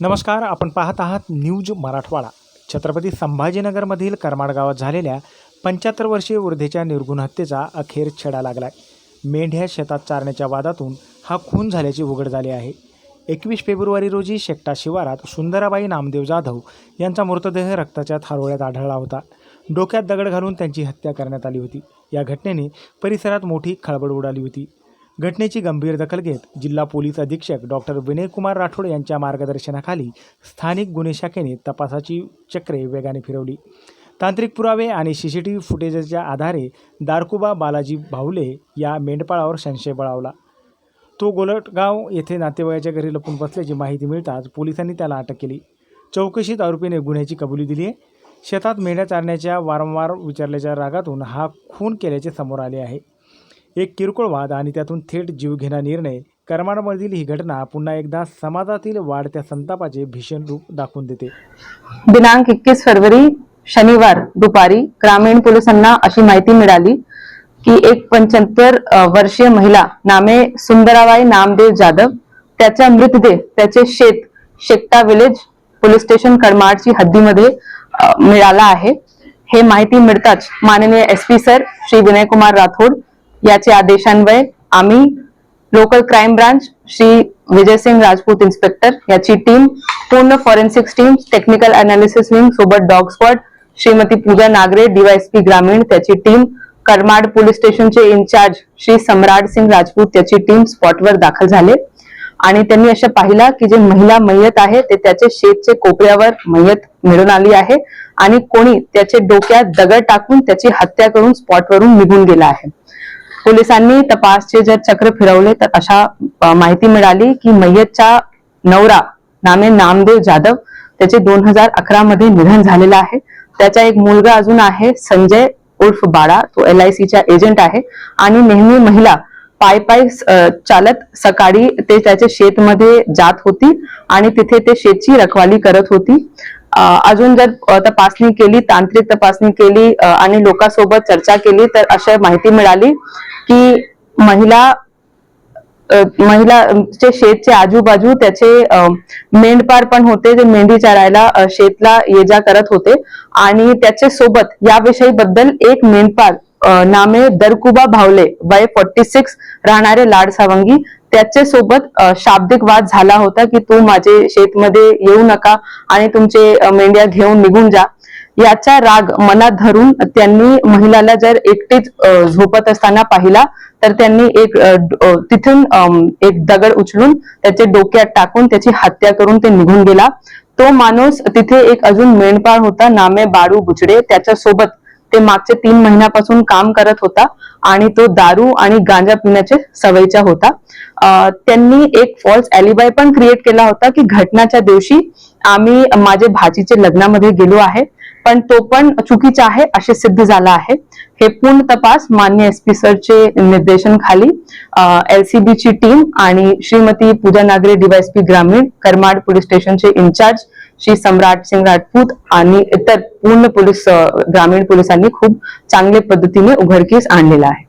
नमस्कार, आपण पाहत आहात न्यूज मराठवाडा। छत्रपती संभाजीनगरमधील करमाड गावात झालेल्या 75 वर्षीय वृद्धेच्या निर्गुण हत्येचा अखेर छडा लागलाय। मेंढ्या शेतात चारण्याच्या वादातून हा खून झाल्याचे उघड झाले आहे। 21 फेब्रुवारी रोजी शेकटा शिवारात सुंदराबाई नामदेव जाधव यांचा मृतदेह रक्ताच्या थारोळ्यात आढळला होता। डोक्यात दगड घालून त्यांची हत्या करण्यात आली होती। या घटनेने परिसरात मोठी खळबळ उडाली होती। घटनेची गंभीर दखल घेत जिल्हा पोलीस अधीक्षक डॉक्टर विनयकुमार राठोड यांच्या मार्गदर्शनाखाली स्थानिक गुन्हे शाखेने तपासाची चक्रे वेगाने फिरवली। तांत्रिक पुरावे आणि सीसीटीव्ही फुटेजच्या आधारे दारकुबा बालाजी भावले या मेंढपाळावर संशय बळावला। तो गोलटगाव येथे नातेवाईकाच्या घरी लपून बसल्याची माहिती मिळताच पोलिसांनी त्याला अटक केली। चौकशीत आरोपीने गुन्ह्याची कबुली दिली आहे। शेतात मेंढ्या चारण्याच्या वारंवार विचारल्याच्या रागातून हा खून केल्याचे समोर आले आहे। एक किरकोळ वाद आणि त्यातून थेट जीवघेणा निर्णय। करमाडमधील ही घटना पुन्हा एकदा समाजातील वाढत्या संतापाचे भीषण रूप दाखवून देते। दिनांक 21 फरवरी शनिवार दुपारी ग्रामीण पोलिसांना अशी माहिती मिळाली की एक 75 वर्षीय महिला नामे सुंदराबाई नामदेव जाधव त्याचा मृतदेह त्याचे शेकटा विलेज पोलीस स्टेशन करमाडची हद्दीमध्ये मिळाला आहे। हे माहिती मिळताच माननीय एसपी सर श्री विनयकुमार राठोड याचे आदेशान्वये आम्ही local crime branch Shri Vijaysing Rajput inspector याची टीम, पूर्ण फॉरेन्सिक्स टीम, टेक्निकल अनालिसिस विंग सोबत डॉग स्क्वॉड, श्रीमती पूजा नागरे डीवायएसपी ग्रामीण त्याची टीम, करमाड पोलीस स्टेशनचे इंचार्ज श्री सम्राट सिंग राजपूत याची टीम स्पॉटवर दाखल झाले आणि त्यांनी असं पाहिला की जे महिला मयत आहे ते त्याचे शेतचे कोपऱ्यावर मयत मिळून आली आहे आणि कोणी त्याचे डोक्यात दगड टाकून त्याची हत्या करून स्पॉटवरून निघून गेला आहे। पोलिसांनी तपासचे जर चक्र फिरवले तर अशा माहिती मिळाली की मयतचा नवरा नामे नामदेव जाधव त्याचे 2011 मध्ये निधन झालेला आहे। त्याचा एक मुलगा अजून आहे संजय उर्फ बाळा, तो LICचा एजंट आहे आणि नेहमी महिला पाय चालत सकाळी ते त्याच्या शेतमध्ये जात होती आणि तिथे ते शेतची रखवाली करत होती। अजून जर तपासणी केली, तांत्रिक तपासणी केली आणि लोकांसोबत चर्चा केली तर अशी माहिती मिळाली की महिलाचे शेतचे आजूबाजू त्याचे मेंढपाळ पण होते जे मेंढी चरायला शेतला ये जा करत होते आणि त्याच्या सोबत याविषयी बद्दल एक मेंढपाळ नामे दरकुबा भावले वय 46 राहणारे लाड सावंगी त्याच्या सोबत शाब्दिक वाद झाला होता की तू माझे शेतमध्ये येऊ नका आणि तुमचे मेंढ्या घेऊन निघून जा। याचा राग मनात धरून त्यांनी महिलाला जर एकटीच झोपत असताना पाहिला तर त्यांनी तिथून एक दगड उचलून त्याचे डोक्यात टाकून त्याची हत्या करून ते निघून गेला। तो माणूस तिथे एक अजून मेंढपाळ होता नामे बाळू बुचडे, त्याच्या सोबत ते मागचे 3 महिन्यापासून काम करत होता आणि तो दारू आणि गांजा पिण्याचे सवयीचा होता। त्यांनी एक फॉल्स अलिबाय पण क्रिएट केला होता की घटनाच्या दिवशी आम्ही माझे भाचीचे लग्नामध्ये गेलो आहे, पण तो पण चुकीचा आहे असे सिद्ध झाला आहे। हे पूर्ण तपास मान्य एसपी सरचे निर्देशनाखाली LCB ची टीम आणि श्रीमती पूजा नागरे डीवायएसपी ग्रामीण, करमाड पोलीस स्टेशनचे इंचार्ज श्री सम्राट सिंग राजपूत आणि इतर पूर्ण पोलीस ग्रामीण पोलिसांनी खूप चांगल्या पद्धतीने उघडकीस आणलेला आहे।